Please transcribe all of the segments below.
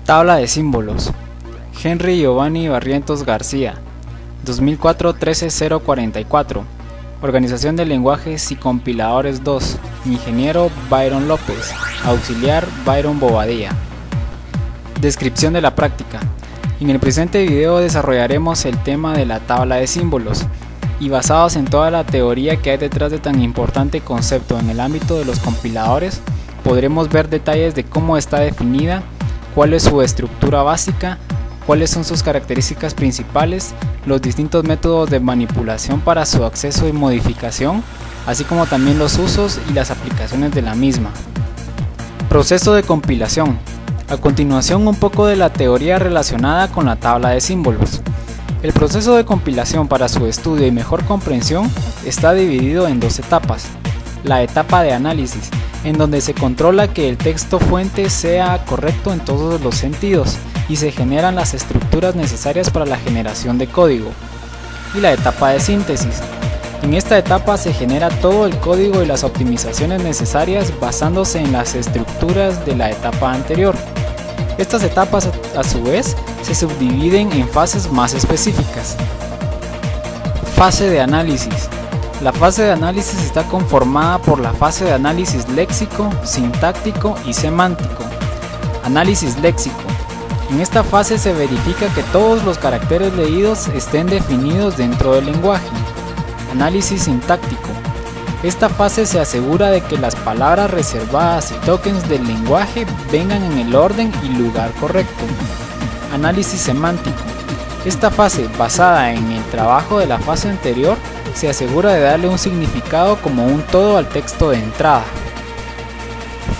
Tabla de símbolos. Henry Giovanni Barrientos García, 2004-13044. Organización de lenguajes y compiladores 2. Ingeniero Byron López. Auxiliar Byron Bobadilla. Descripción de la práctica. En el presente video desarrollaremos el tema de la tabla de símbolos y basados en toda la teoría que hay detrás de tan importante concepto en el ámbito de los compiladores, podremos ver detalles de cómo está definida, cuál es su estructura básica, cuáles son sus características principales, los distintos métodos de manipulación para su acceso y modificación, así como también los usos y las aplicaciones de la misma. Proceso de compilación. A continuación, un poco de la teoría relacionada con la tabla de símbolos. El proceso de compilación para su estudio y mejor comprensión está dividido en dos etapas. La etapa de análisis, en donde se controla que el texto fuente sea correcto en todos los sentidos y se generan las estructuras necesarias para la generación de código. Y la etapa de síntesis. En esta etapa se genera todo el código y las optimizaciones necesarias basándose en las estructuras de la etapa anterior. Estas etapas, a su vez, se subdividen en fases más específicas. Fase de análisis. La fase de análisis está conformada por la fase de análisis léxico, sintáctico y semántico. Análisis léxico. En esta fase se verifica que todos los caracteres leídos estén definidos dentro del lenguaje. Análisis sintáctico. Esta fase se asegura de que las palabras reservadas y tokens del lenguaje vengan en el orden y lugar correcto. Análisis semántico. Esta fase, basada en el trabajo de la fase anterior, se asegura de darle un significado como un todo al texto de entrada.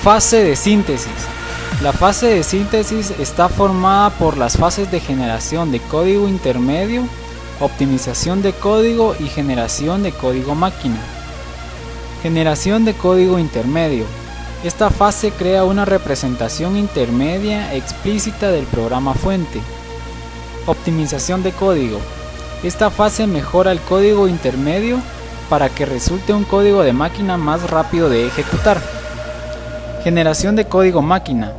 Fase de síntesis. La fase de síntesis está formada por las fases de generación de código intermedio, optimización de código y generación de código máquina. Generación de código intermedio. Esta fase crea una representación intermedia explícita del programa fuente. Optimización de código. Esta fase mejora el código intermedio para que resulte un código de máquina más rápido de ejecutar. Generación de código máquina.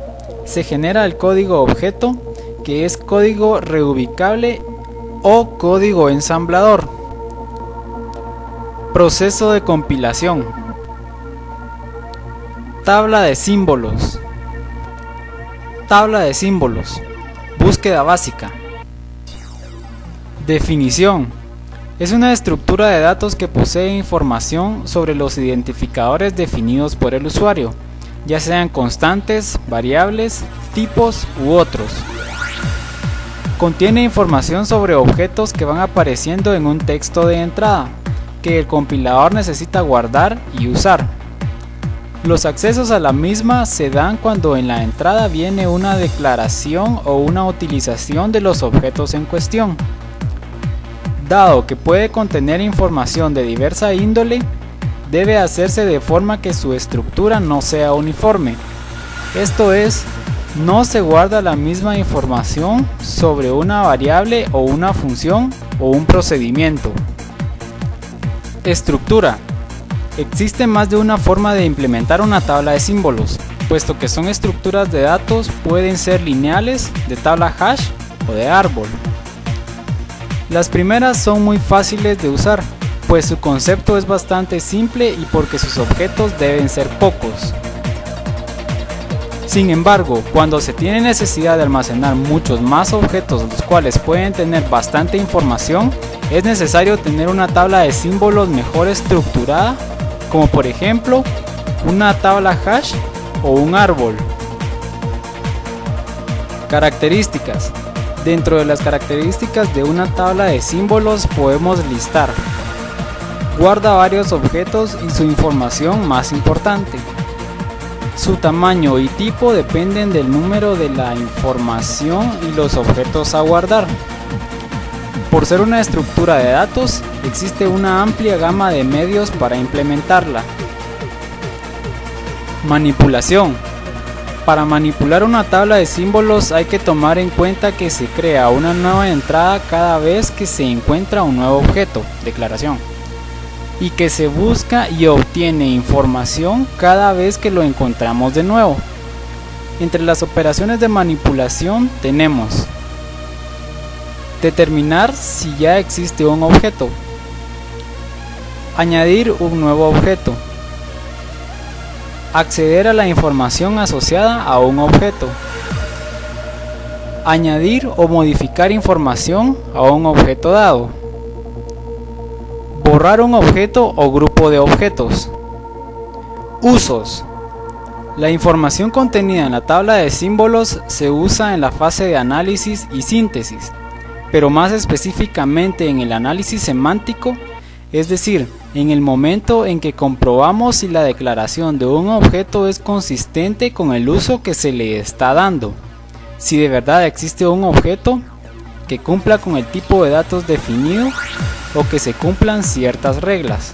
Se genera el código objeto, que es código reubicable o código ensamblador. Proceso de compilación. Tabla de símbolos. Tabla de símbolos. Búsqueda básica. Definición. Es una estructura de datos que posee información sobre los identificadores definidos por el usuario, ya sean constantes, variables, tipos u otros. Contiene información sobre objetos que van apareciendo en un texto de entrada, que el compilador necesita guardar y usar. Los accesos a la misma se dan cuando en la entrada viene una declaración o una utilización de los objetos en cuestión. Dado que puede contener información de diversa índole, debe hacerse de forma que su estructura no sea uniforme. Esto es, no se guarda la misma información sobre una variable o una función o un procedimiento. Estructura. Existe más de una forma de implementar una tabla de símbolos, puesto que son estructuras de datos, pueden ser lineales, de tabla hash o de árbol. Las primeras son muy fáciles de usar, pues su concepto es bastante simple y porque sus objetos deben ser pocos. Sin embargo, cuando se tiene necesidad de almacenar muchos más objetos, los cuales pueden tener bastante información, es necesario tener una tabla de símbolos mejor estructurada, como por ejemplo, una tabla hash o un árbol. Características. Dentro de las características de una tabla de símbolos podemos listar: guarda varios objetos y su información más importante. Su tamaño y tipo dependen del número de la información y los objetos a guardar. Por ser una estructura de datos, existe una amplia gama de medios para implementarla. Manipulación. Para manipular una tabla de símbolos hay que tomar en cuenta que se crea una nueva entrada cada vez que se encuentra un nuevo objeto, declaración, y que se busca y obtiene información cada vez que lo encontramos de nuevo. Entre las operaciones de manipulación tenemos determinar si ya existe un objeto, añadir un nuevo objeto, acceder a la información asociada a un objeto, añadir o modificar información a un objeto dado, borrar un objeto o grupo de objetos. Usos. La información contenida en la tabla de símbolos se usa en la fase de análisis y síntesis, pero más específicamente en el análisis semántico, es decir, en el momento en que comprobamos si la declaración de un objeto es consistente con el uso que se le está dando, si de verdad existe un objeto que cumpla con el tipo de datos definido o que se cumplan ciertas reglas.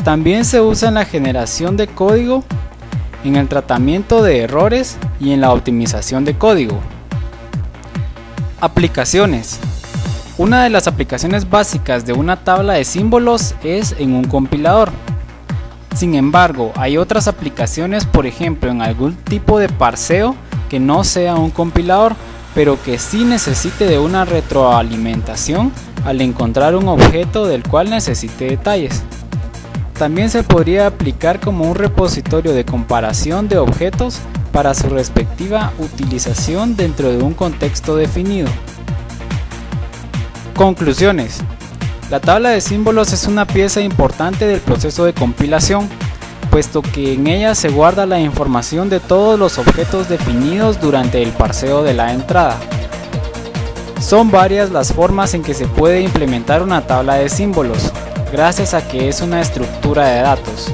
También se usa en la generación de código, en el tratamiento de errores y en la optimización de código. Aplicaciones. Una de las aplicaciones básicas de una tabla de símbolos es en un compilador. Sin embargo, hay otras aplicaciones, por ejemplo en algún tipo de parseo que no sea un compilador, pero que sí necesite de una retroalimentación al encontrar un objeto del cual necesite detalles. También se podría aplicar como un repositorio de comparación de objetos para su respectiva utilización dentro de un contexto definido. Conclusiones. La tabla de símbolos es una pieza importante del proceso de compilación, puesto que en ella se guarda la información de todos los objetos definidos durante el parseo de la entrada. Son varias las formas en que se puede implementar una tabla de símbolos, gracias a que es una estructura de datos.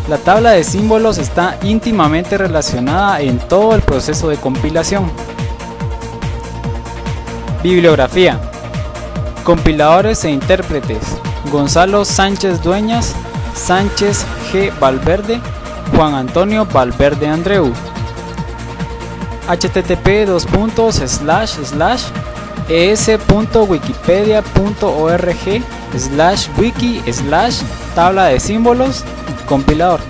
La tabla de símbolos está íntimamente relacionada en todo el proceso de compilación. Bibliografía. Compiladores e intérpretes: Gonzalo Sánchez Dueñas, Sánchez G. Valverde, Juan Antonio Valverde Andreu. http://es.wikipedia.org/wiki/tabla de símbolos compilador.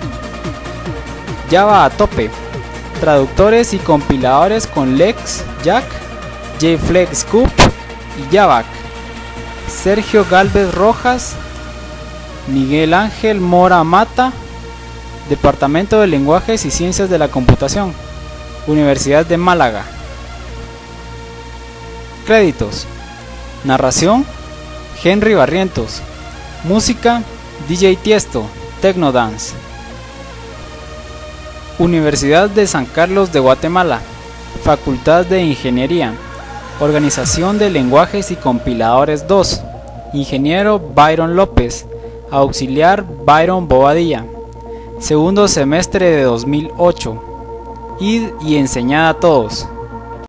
Java a tope. Traductores y compiladores con Lex, Jack, JFlexCoop y Javac. Sergio Gálvez Rojas, Miguel Ángel Mora Mata, Departamento de Lenguajes y Ciencias de la Computación, Universidad de Málaga. Créditos. Narración: Henry Barrientos. Música: DJ Tiesto, Tecnodance. Universidad de San Carlos de Guatemala, Facultad de Ingeniería, Organización de Lenguajes y Compiladores 2, Ingeniero Byron López, Auxiliar Byron Bobadilla, segundo semestre de 2008. Id y enseñad a todos.